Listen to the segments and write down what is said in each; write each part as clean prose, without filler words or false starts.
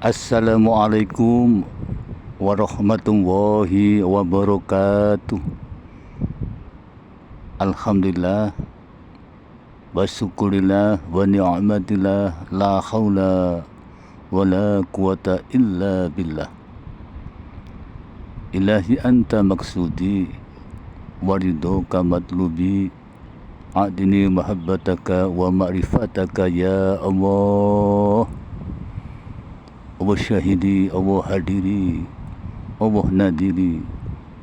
Assalamualaikum warahmatullahi wabarakatuh. Alhamdulillah wa syukurillah wa ni'matillah, la haula wa la quwata illa billah. Ilahi anta maksudi wa ridhoka matlubi, adini mahabbataka wa ma'rifataka ya Allah. Allah syahidi, Allah hadiri, Allah nadiri,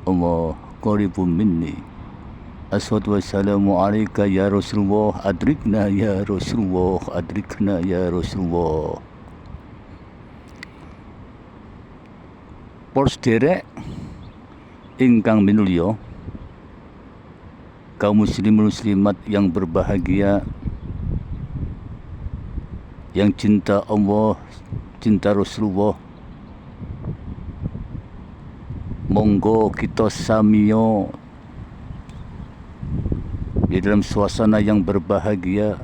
Allah qaribun minni. Assalatu wassalamu alaika ya Rasulullah, adrikna ya Rasulullah, adrikna ya Rasulullah. Para sedherek ingkang minulya, kaum muslimin muslimat yang berbahagia, yang cinta Allah, cinta Rasulullah, monggo kita samiyo di dalam suasana yang berbahagia.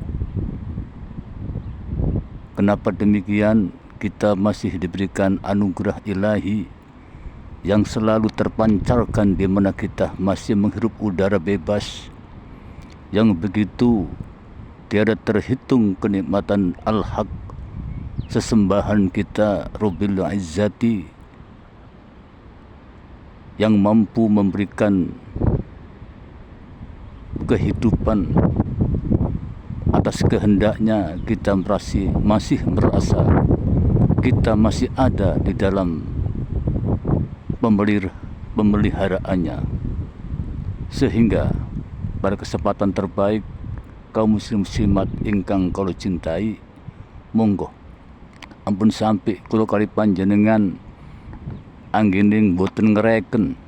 Kenapa demikian? Kita masih diberikan anugerah ilahi yang selalu terpancarkan di mana kita masih menghirup udara bebas yang begitu tiada terhitung kenikmatan al-haq, sesembahan kita Rabbil Izzati yang mampu memberikan kehidupan atas kehendaknya. Kita masih merasa kita masih ada di dalam pemeliharaannya, sehingga pada kesempatan terbaik kaum muslim muslimat ingkang kula cintai, monggo ampun sampai kula kali panjenengan anggening boten ngereken,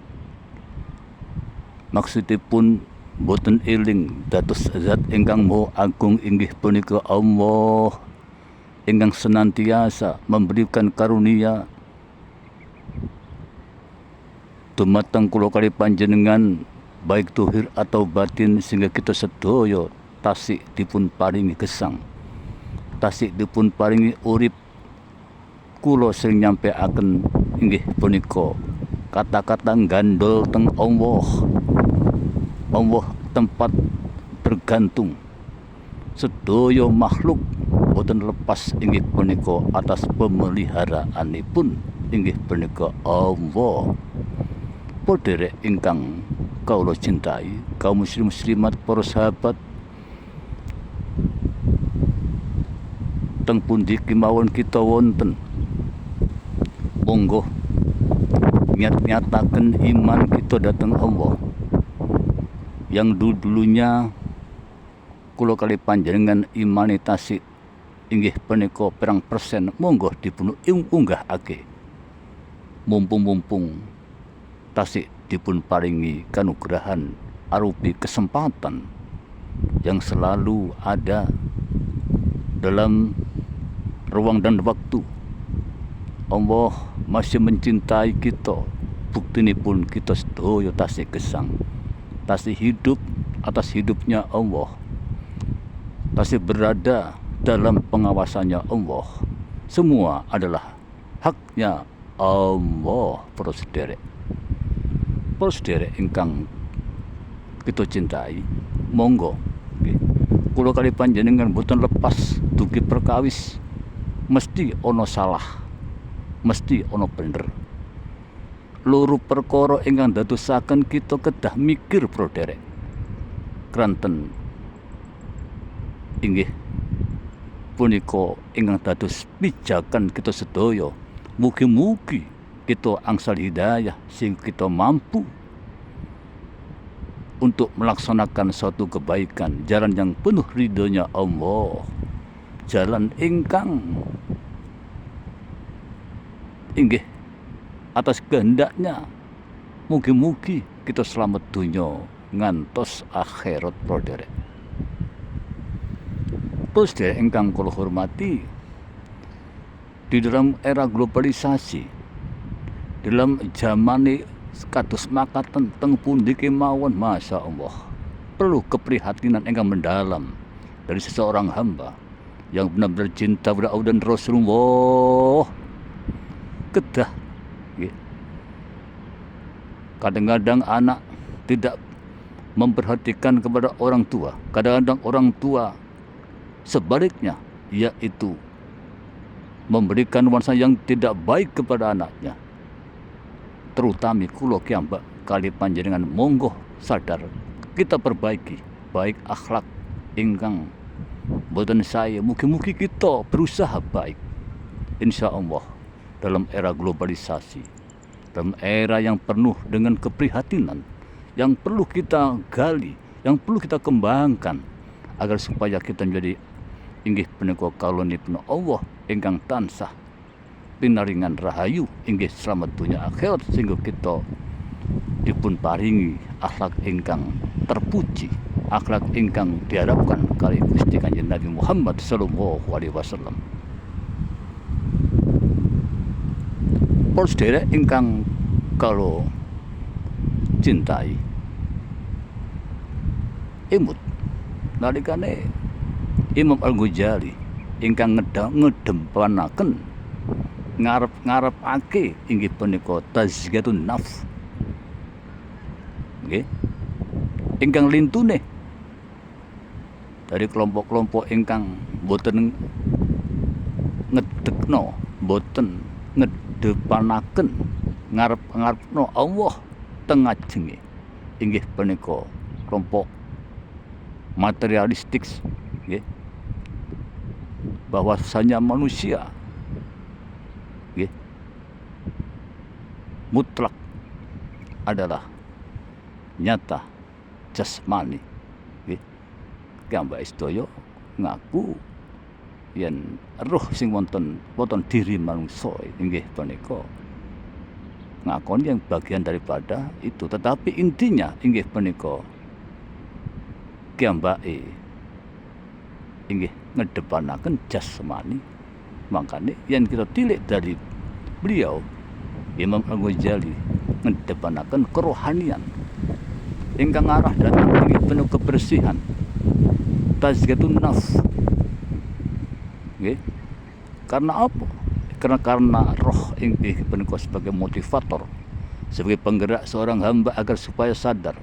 maksudipun boten eling dados zat ingkang maha agung inggih punika Allah ingkang senantiasa memberikan karunia dumateng kula kali panjenengan baik dohir atau batin, sehingga kita sedaya tasik dipun paringi gesang, tasik dipun paringi urip. Kula sering nyampeaken inggih punika kata-kata gandol teng Allah. Allah tempat bergantung sedaya makhluk boten lepas inggih punika atas pemeliharaanipun inggih punika Allah. Para derek ingkang kawula cintai, kaum muslim muslimat, para sahabat, teng pundi kemawon kita wonten, monggo nyataken iman kita dhateng Allah yang dulunya kula kali panjenengan imane tasik inggih punika perang persen, monggo dipun unggahake mumpung tasik dipun paringi kanugrahan arupi kesempatan yang selalu ada dalam ruang dan waktu. Allah masih mencintai kita, buktinipun kita sedaya tasih gesang, tasih hidup atas hidupnya Allah, tasih berada dalam pengawasannya Allah. Semua adalah haknya Allah. Para sederek ingkang kita cintai, monggo kula kali panjenengan boten lepas dugi perkawis mesti ana salah, mesti ana bener. Loro perkara ingkang dadosaken kita kedah mikir, para derek, kranten inggih punika ingkang dados pijakan kita sedaya. Mugi-mugi kita angsal hidayah sehingga kita mampu untuk melaksanakan suatu kebaikan, jalan yang penuh ridhonya Allah, jalan ingkang inggih atas kehendaknya. Mugi-mugi kita selamat dunya ngantos akhirat, para derek. Para sedherek ingkang kula hormati, di dalam era globalisasi, dalam zamane kados makaten teng pundi kemawon, masya Allah, perlu keprihatinan ingkang mendalam dari seseorang hamba yang benar-benar cinta kepada Allah dan Rasulullah, kedah. Kadang-kadang anak tidak memperhatikan kepada orang tua. Kadang-kadang orang tua sebaliknya, yaitu memberikan nuansa yang tidak baik kepada anaknya. Terutama kulo kiambak kali panjenengan monggo sadar kita perbaiki baik akhlak ingkang boten saya. Mugi-mugi kita berusaha baik. Insya Allah dalam era globalisasi, dalam era yang penuh dengan keprihatinan, yang perlu kita gali, yang perlu kita kembangkan agar supaya kita menjadi inggih punika kalonipun Allah ingkang tansah pinaringan rahayu inggih selamat dunia akhirat, sehingga kita dipun paringi akhlak ingkang terpuji, akhlak ingkang diharapkan kali Gusti Kanjeng Nabi Muhammad sallallahu alaihi wasallam. Para sedherek ingkang kalau cintai, imut nalikane Imam Al-Ghazali ingkang ngedempanaken ngarep-ngarepake inggih punika tazkiyatun nafs. Nggih. Ingkang lintune dari kelompok-kelompok ingkang boten ngedekno, boten ngedepanaken ngarep-ngarepno Allah teng ngajenge inggih punika kelompok materialistik, nggih. Bahwasanya manusia nggih mutlak adalah nyata jasmani, nggih. Gambak sedaya ngaku yen roh sing wonten diri manungsa inggih punika ngakoni yang bagian daripada itu, tetapi intinya inggih punika kiambake inggih ngedepanaken jasmani. Makanya yang kita tilik dari beliau Imam Al-Ghazali ngedepanaken kerohanian ingkang arah datang inggih penuh kebersihan, tazkiyatun nafs. Nggih. Karena apa? Karena roh inggih punika sebagai motivator, sebagai penggerak seorang hamba agar supaya sadar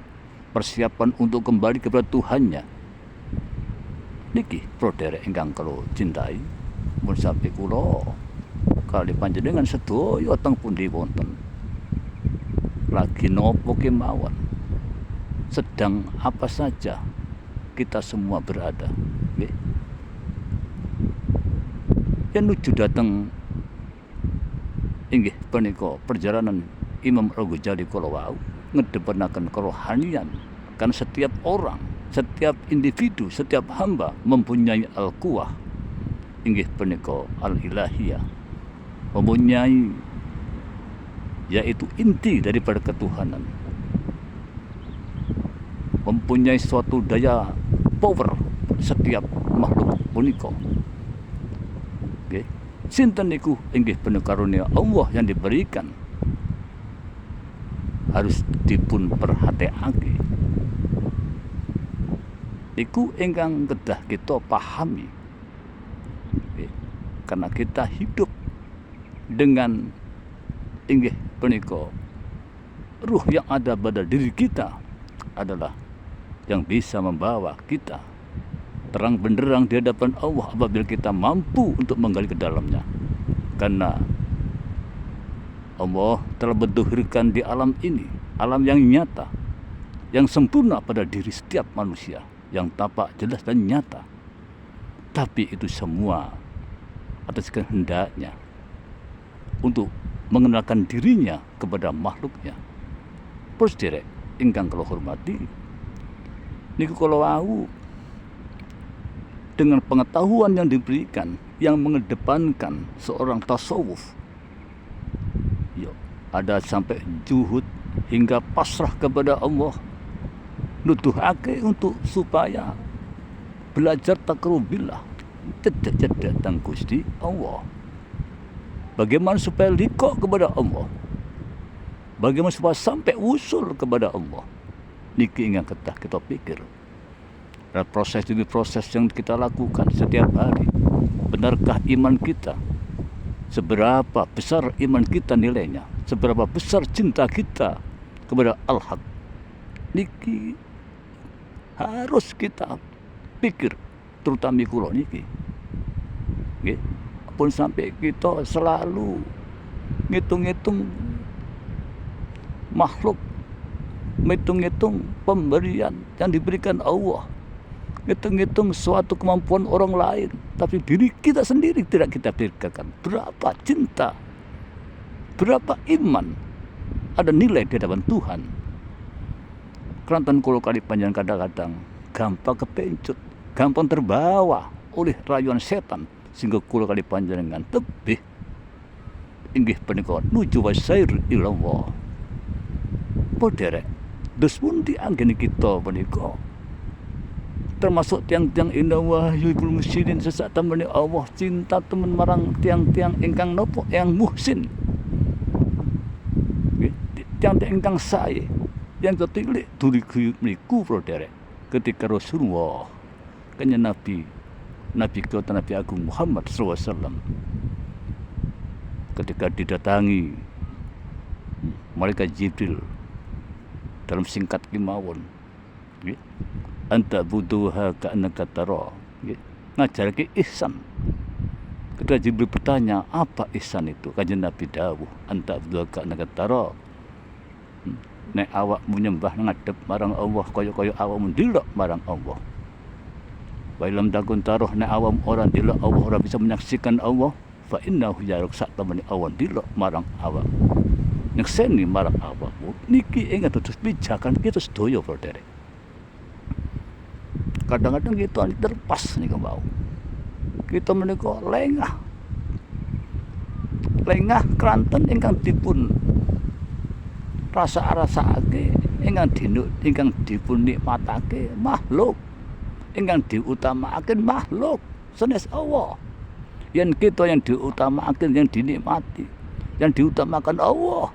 persiapan untuk kembali kepada Tuhannya. Niki prodherek ingkang kula cintai, mun sampe kula kali panjenengan sedaya teng pundi wonten, lagi nopo kemawon, sedang apa saja kita semua berada, nggih. Yen nuju dateng inggih punika perjalanan Imam Al-Ghazali kula wau ngedepanaken kerohanian, karena setiap orang, setiap individu, setiap hamba mempunyai al-quwah inggih punika al-ilahiyah, mempunyai yaitu inti daripada ketuhanan, mempunyai suatu daya power setiap makhluk punika. Nggih. Sinten niku inggih punika karunia Allah yang diberikan, harus dipun perhatekake. Iku ingkang kedah kita pahami. Karena kita hidup dengan inggih punika ruh yang ada pada diri kita adalah yang bisa membawa kita terang benderang di hadapan Allah apabila kita mampu untuk menggali ke dalamnya. Karena Allah telah menduhirkan di alam ini, alam yang nyata, yang sempurna pada diri setiap manusia, yang tampak jelas dan nyata. Tapi itu semua atas kehendaknya untuk mengenalkan dirinya kepada makhluknya. Terus derek ingkang kula hormati, niku kula wau dengan pengetahuan yang diberikan, yang mengedepankan seorang tasawuf, ada sampai juhud hingga pasrah kepada Allah, nuduhake untuk supaya belajar takrubillah, cedek teng Gusti Allah. Bagaimana supaya liko kepada Allah, bagaimana supaya sampai usul kepada Allah. Niki ingin kita pikir. Dan proses demi proses yang kita lakukan setiap hari. Benarkah iman kita seberapa besar iman kita nilainya, seberapa besar cinta kita kepada Al-Haq. Niki harus kita pikir, terutama kula niki. Nggih, pun sampai kita selalu ngitung-ngitung makhluk, ngitung-ngitung pemberian yang diberikan Allah, ngitung-ngitung suatu kemampuan orang lain, tapi diri kita sendiri tidak kita pikirkan. Berapa cinta, berapa iman ada nilai di hadapan Tuhan. Kerantan kulo kali panjang kadang-kadang gampang kepencut, gampang terbawa oleh rayuan setan, sehingga kulo kali panjenengan tebih inggih punika nuju wasair ilallah. Poderek dos pundi anggene kita punika termasuk tiang-tiang indah wahyu ibul musyirin sesak temene Allah, cinta temen marang tiang-tiang ingkang nopo yang muhsin, tiang-tiang ingkang sae yang ketilik duri guyub niku poderek ketika Rasulullah kanya Nabi kita Nabi Agung Muhammad SAW ketika didatangi malaikat Jibril dalam singkat kemawon, anta buduha ka'annaka tara, ngajarke ihsan. Ketika Jibril bertanya apa ihsan itu, kanjeng Nabi dawuh anta buduha ka'annaka tara, nek awakmu nyembah ngadep marang Allah kaya-kaya awakmu ndelok marang Allah. Wa lam takun taruh, nek awakmu ora ndelok Allah, ora bisa menyaksikan Allah, fa innahu yaruk sak temene Allah ndelok marang awak, nyekseni marang awakmu. Niki ingat terus pijakan kita sedaya brother. Kadang-kadang kita terpas nika mau. Kita menika lengah keranten ingkang dipun rasa-rasake, ingkang dipun nikmatake makhluk, ingkang diutamakaken makhluk sanes Allah. Yen kita yang diutamakaken, yang dinikmati, yang diutamakan Allah,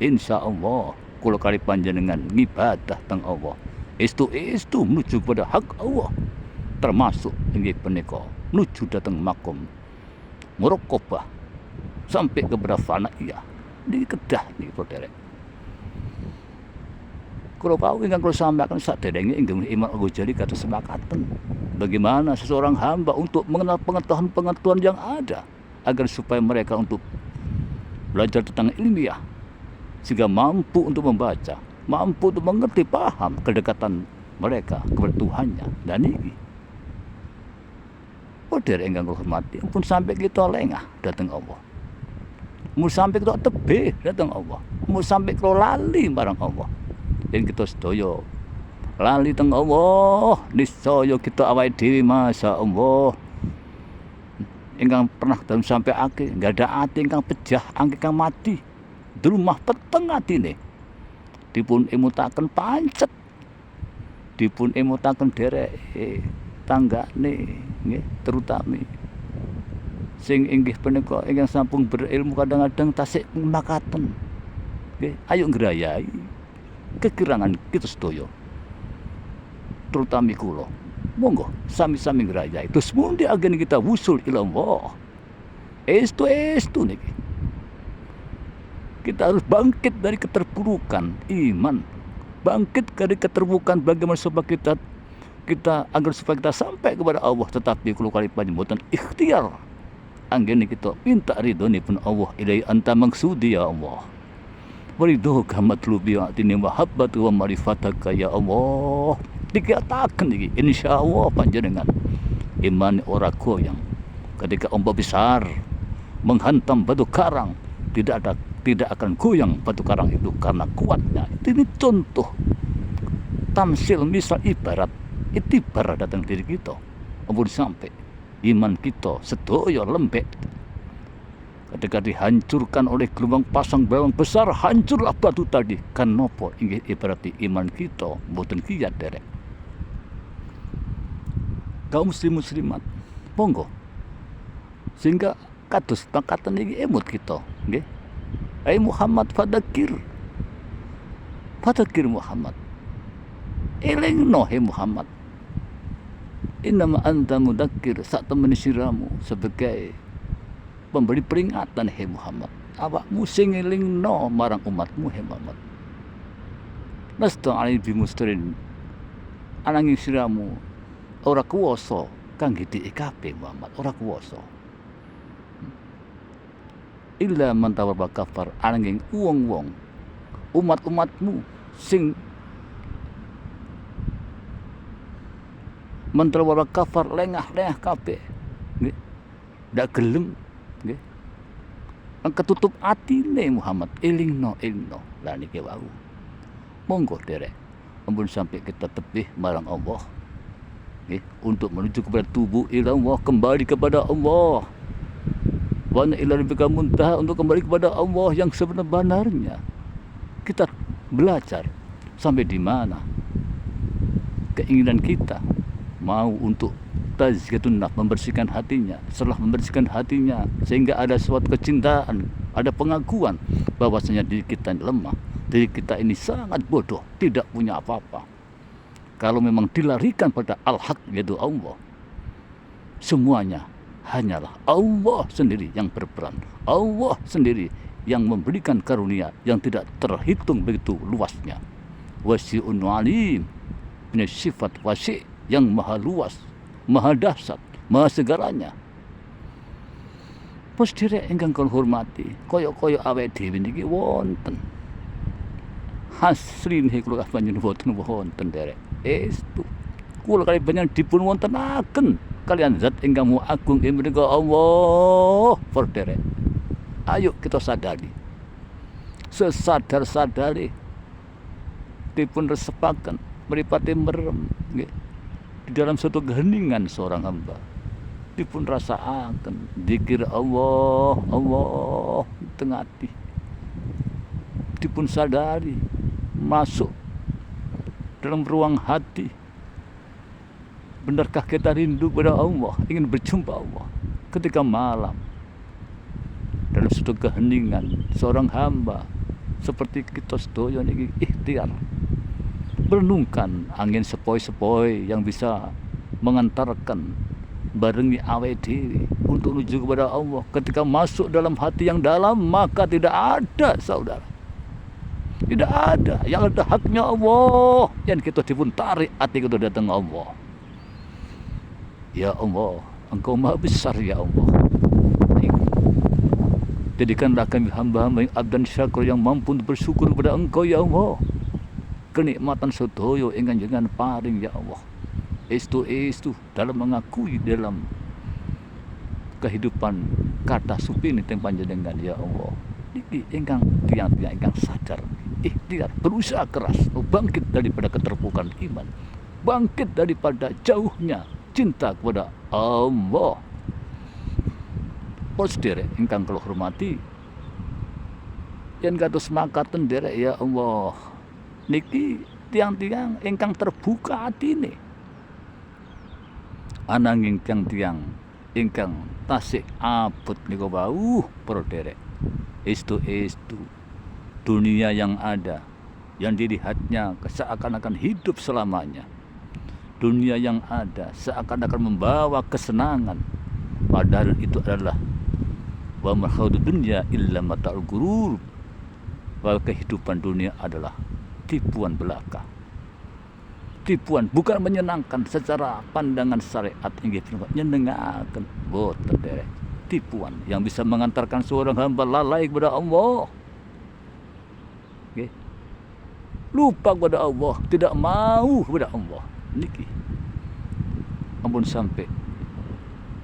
insya Allah kula kali panjenengan ngibadah teng Allah estu menuju kepada hak Allah, termasuk inggih punika menuju datang makom muraqabah sampai kepada fanaiyah di kedah niki poderek. Kula pau ingkang kula sampaikan saderenge inggih Imam Al-Ghazali kata sepakatan bagaimana seseorang hamba untuk mengenal pengetahuan yang ada agar supaya mereka untuk belajar tentang ilmiah sehingga mampu untuk membaca, mampu untuk mengerti, paham kedekatan mereka kepada Tuhannya. Dan ini poder ingkang kula hormati, ampun sampai kita lengah datang Allah, mau sampai kita tebih datang Allah, mau sampai kita lali barang Allah. Dan kita sedaya lali teng Allah, niscaya kita awake dhewe masya Allah ingkang pernah dalam sampai akhir, enggak ada ati ingkang pejah, ingkang mati di rumah peteng atine dipun emutaken pancet, dipun emutaken derek tanggane nggih, terutami sing inggih punika ingkang sampun berilmu kadang-kadang tasik makaten nggih, ayo ngrayai kekirangan kita sedaya, terutami kula. Monggo sami-sami ngrayai terus mundi agen kita wusul ila Allah. Estu niki. Kita harus bangkit dari keterpurukan iman, bangkit dari keterpurukan bagaimana supaya kita agar supaya kita sampai kepada Allah. Tetapi kalau kali panjenengan ikhtiar anggene kita minta ridhoni pun Allah, ilai anta maksudi ya Allah, waridho kamatlubi atini mahabbatu wa marifataka ya Allah. Dikatakan iki insyaallah panjenengan iman ora goyang ketika ombak besar menghantam batu karang, tidak akan goyang batu karang itu karena kuatnya. Ini contoh tamsil, misal ibarat itibar datang diri kita, ampun sampai iman kita sedaya lembek ketika dihancurkan oleh gelombang pasang bawang besar, hancurlah batu tadi. Kenapa? Inggih ibarat iman kita mboten kiyat derek. Kaum muslimat monggo sehingga kados pangkatan iki emut kita nggih. Ai Muhammad fadakir Muhammad, elingno he Muhammad, innama anta mudakir, sak temen siramu sebagai pemberi peringatan he Muhammad. Awakmu sing ngelingno marang umatmu he Muhammad. Lasta alai bimustarin ananging siramu ora kuwasa kangge kabeh Muhammad, ora kuwasa. Illa man tawaba kafar ananging wong-wong umat-umatmu sing mentawaba kafar lengah-lengah kabeh nggih. Ndak gelem nggih. Ang ketutup atine Muhammad elingno. Lah niki wau. Monggo derek ampun sampai kita tebih marang Allah nggih untuk menuju kepada tubuh ila Allah, kembali kepada Allah. Wa ila rabbika muntaha, untuk kembali kepada Allah yang sebenarnya. Kita belajar sampai di mana keinginan kita mau untuk tazkiyatun nafs, membersihkan hatinya. Setelah membersihkan hatinya sehingga ada suatu kecintaan, ada pengakuan bahwasanya diri kita lemah, diri kita ini sangat bodoh, tidak punya apa-apa. Kalau memang dilarikan pada al-haq yaitu Allah, semuanya hanyalah Allah sendiri yang berperan. Allah sendiri yang memberikan karunia yang tidak terhitung begitu luasnya. Wasi'un alim, punya sifat wasi' yang maha luas, maha dahsyat, maha segalanya. Pos direk ingkang kula hormati, kaya-kaya awake dhewe niki wonten hasrin kula panjenengan wonten derek. Estu kula kali panjenengan dipun wontenaken kalian zat ingkang agung menika Allah derek. Ayo kita sadari, sesadar-sadari dipun resepaken mripate merem nggih di dalam suatu keheningan seorang hamba, dipun rasaaken zikir Allah tengah hati, dipun sadari masuk dalam ruang hati. Benarkah kita rindu pada Allah, ingin berjumpa Allah ketika malam dalam suatu keheningan seorang hamba seperti kita sedaya niki ikhtiar merenungkan angin sepoi-sepoi yang bisa mengantarkan barengi awake dhewe untuk menuju kepada Allah. Ketika masuk dalam hati yang dalam, maka tidak ada saudara, tidak ada yang ada haknya Allah yang kita dipun tarik hati kita datang Allah. Ya Allah, Engkau maha besar ya Allah. Jadikanlah kami hamba-hamba yang abdan syakur, yang mampu untuk bersyukur kepada Engkau ya Allah. Kenikmatan sedaya ingkang jenengan paring ya Allah. Estu dalam mengakui dalam kehidupan kata supini teng panjenengan ya Allah. Niki ingkang tiang-tiang ingkang sadar, ikhtiar, berusaha keras bangkit daripada keterpurukan iman, bangkit daripada jauhnya cinta kepada Allah. Pos derek ingkang kula hormati, yen kados makaten derek ya Allah, niki tiang-tiang ingkang terbuka atine, ananging tiang-tiang ingkang tasih abot nika wau para derek. Estu dunia yang ada, yang dilihatnya seakan-akan hidup selamanya, dunia yang ada seakan-akan membawa kesenangan, padahal itu adalah wa mahadud dunya illa mata'ul ghurur, bahwa kehidupan dunia adalah tipuan belaka. Tipuan bukan menyenangkan secara pandangan syariat, inggih nyenengaken boten derek. Tipuan yang bisa mengantarkan seorang hamba lalai kepada Allah. Okay. Lupa kepada Allah, tidak mau kepada Allah. Niki ampun sampai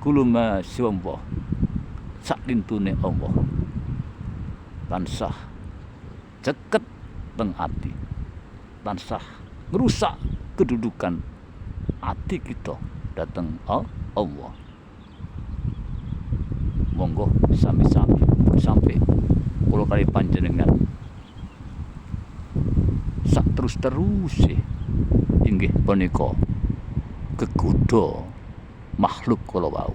kuluma siwambo saklintune Allah tansah ceket teng ati, tansah merusak kedudukan hati kita datang Allah. Monggo sami-sami sampai kula kali panjenengan sak terus inggih punika kegodha makhluk kala wau.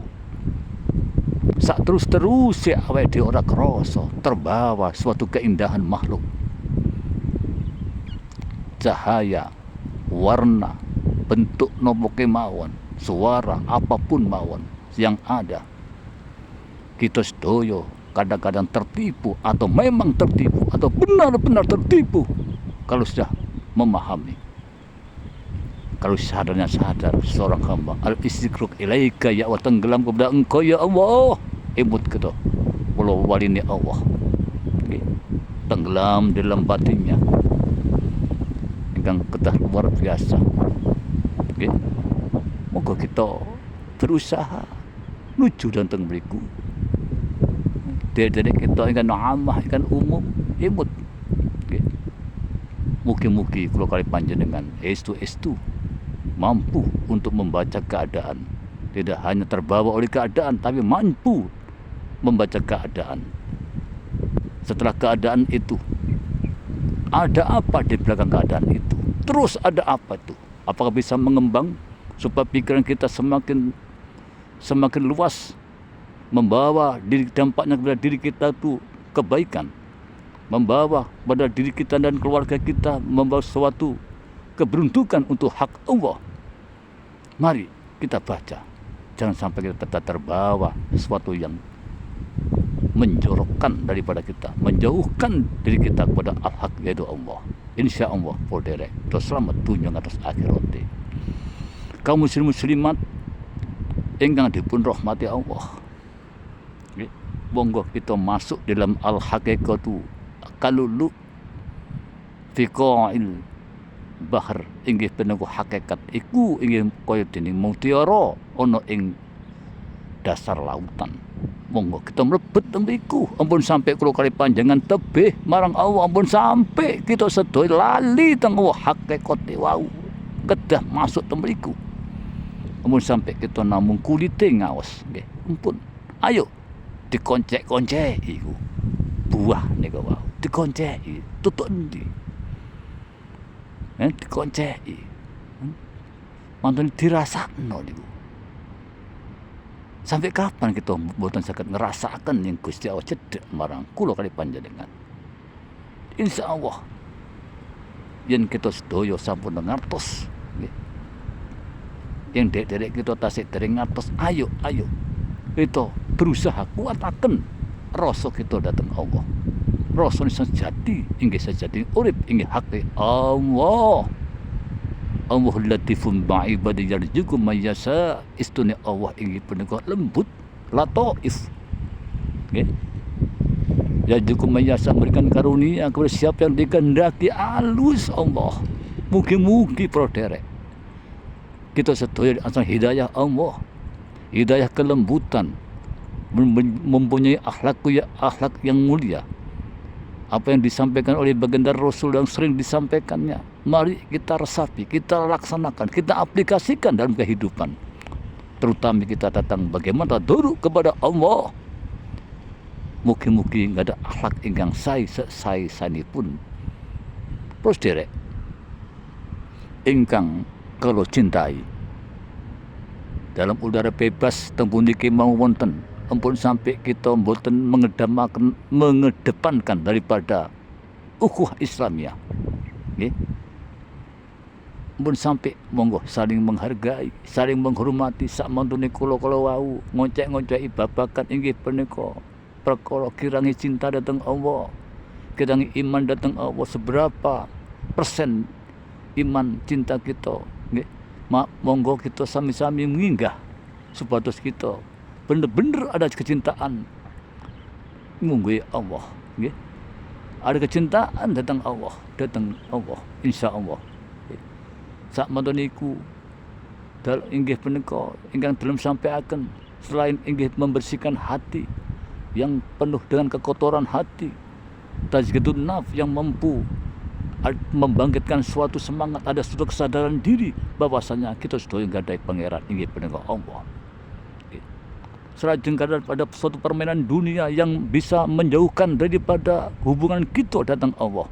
Sak terus awake dhewe ora krasa terbawa suatu keindahan makhluk. Cahaya, warna, bentuk nopo kemawon, suara apapun mawon yang ada kita sedoyo kadang-kadang tertipu atau memang tertipu atau benar-benar tertipu kalau sudah memahami, kalau sadarnya sadar seorang hamba al-istiqraq ilaika ya Allah, tenggelam kepada engkau ya Allah, imut kita walau walini Allah, tenggelam dalam batinnya yang ketah luar biasa. Moga kita berusaha nuju dan beriku dari kita ikan amah ikan umum imut. Mugi-mugi kalau kali panjenengan estu mampu untuk membaca keadaan, tidak hanya terbawa oleh keadaan tapi mampu membaca keadaan. Setelah keadaan itu ada apa di belakang keadaan itu, terus ada apa itu, apakah bisa mengembang supaya pikiran kita semakin luas, membawa dampaknya kepada diri kita itu kebaikan, membawa pada diri kita dan keluarga kita, membawa suatu keberuntungan untuk hak Allah. Mari kita baca, jangan sampai kita tetap terbawa sesuatu yang menjorokkan daripada kita, menjauhkan diri kita kepada al-haq yaitu Allah. Insya Allah podere terus selamat dunia atas akhirat. Kaum muslimat ingkang dipun rahmati Allah, monggo kita masuk dalam al-haqiqatu kalulu fi qa'il bahar, inggih penengku hakikat iku inggih kaya dene mutiara ana ing dasar lautan. Monggo kita mlebet tembiku, ampun sampai kula kali panjangan tebih marang Allah, ampun sampai kita sedaya lali teng hakikate wau kedah masuk tembiku, ampun sampai kita namung kulite ngaos nggih. Ampun, ayo dikoncek-koncek iku buah niku wau, dikonceki tutuk endi, dikonceki mantun dirasakno niku. Sampai kapan kita mboten saged ngerasakan yang Gusti Allah cedhek marang kula kali panjenengan. Insya Allah yen kita sedaya sampun ngertos nggih, yang derek kita tasik dereng ngertos, ayo kita berusaha kuataken rasa kita datang Allah, rasa sejati inggih sejati urip inggih hak Allah. Allahul latifun ba'ibadi yarjuku mayasa, istune Allah inggih punika lembut lataif nggih. Yarjuku mayasa, memberikan karunia kepada siapa yang dikehendaki, alus Allah. Mugi-mugi para derek kita sedaya asal hidayah Allah, hidayah kelembutan, mempunyai akhlak yang mulia. Apa yang disampaikan oleh baginda Rasul yang sering disampaikannya, mari kita resapi, kita laksanakan, kita aplikasikan dalam kehidupan. Terutama kita datang bagaimana dulu kepada Allah. Mugi-mugi nggak ada akhlak ingkang sai pun. Terus derek ingkang kalau cintai dalam udara bebas tembung niki mau wonten, ampun sampai kita mboten mengedepankan daripada ukhuwah Islamiyah nggih. Ampun sampai monggo saling menghargai, saling menghormati, sak mantune kula wau ngoncek-ngonceki babagan inggih punika perkara kirangi cinta dateng Allah, kirangi iman dateng Allah, seberapa persen iman cinta kita nggih. Monggo kita sami-sami menginggah supados kita bener-bener ada kecintaan munggu Allah nggih. Ada kecintaan datang Allah insya Allah. Sak mantun niku dal inggih punika ingkang belum sampaiaken, selain inggih membersihkan hati yang penuh dengan kekotoran hati, tazkiyatun nafs yang mampu membangkitkan suatu semangat, ada suatu kesadaran diri bahwasanya kita sedaya gadai pangeran inggih punika Allah. Selajeng pada suatu permainan dunia yang bisa menjauhkan daripada hubungan kita datang Allah.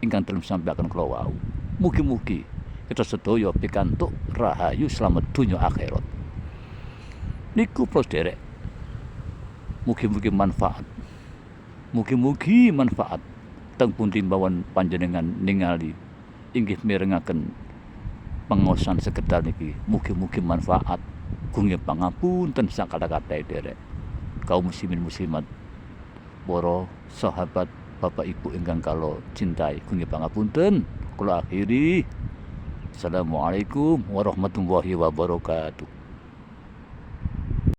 Ingkang dalam sampaikan kula wau. Mugi-mugi kita sedaya pikantuk rahayu selamat dunia akhirat. Niku pros derek. Mugi-mugi manfaat. Mugi-mugi manfaat teng pundi mawon panjenengan ningali inggih mirengaken pangaosan sekedar niki. Mugi-mugi manfaat. Gunge pangapunten sakata-kata derek. kaum muslimin muslimat, para sahabat Bapak Ibu ingkang kala cintai, kungi pangapunten. Kula akhiri. Assalamualaikum warahmatullahi wabarakatuh.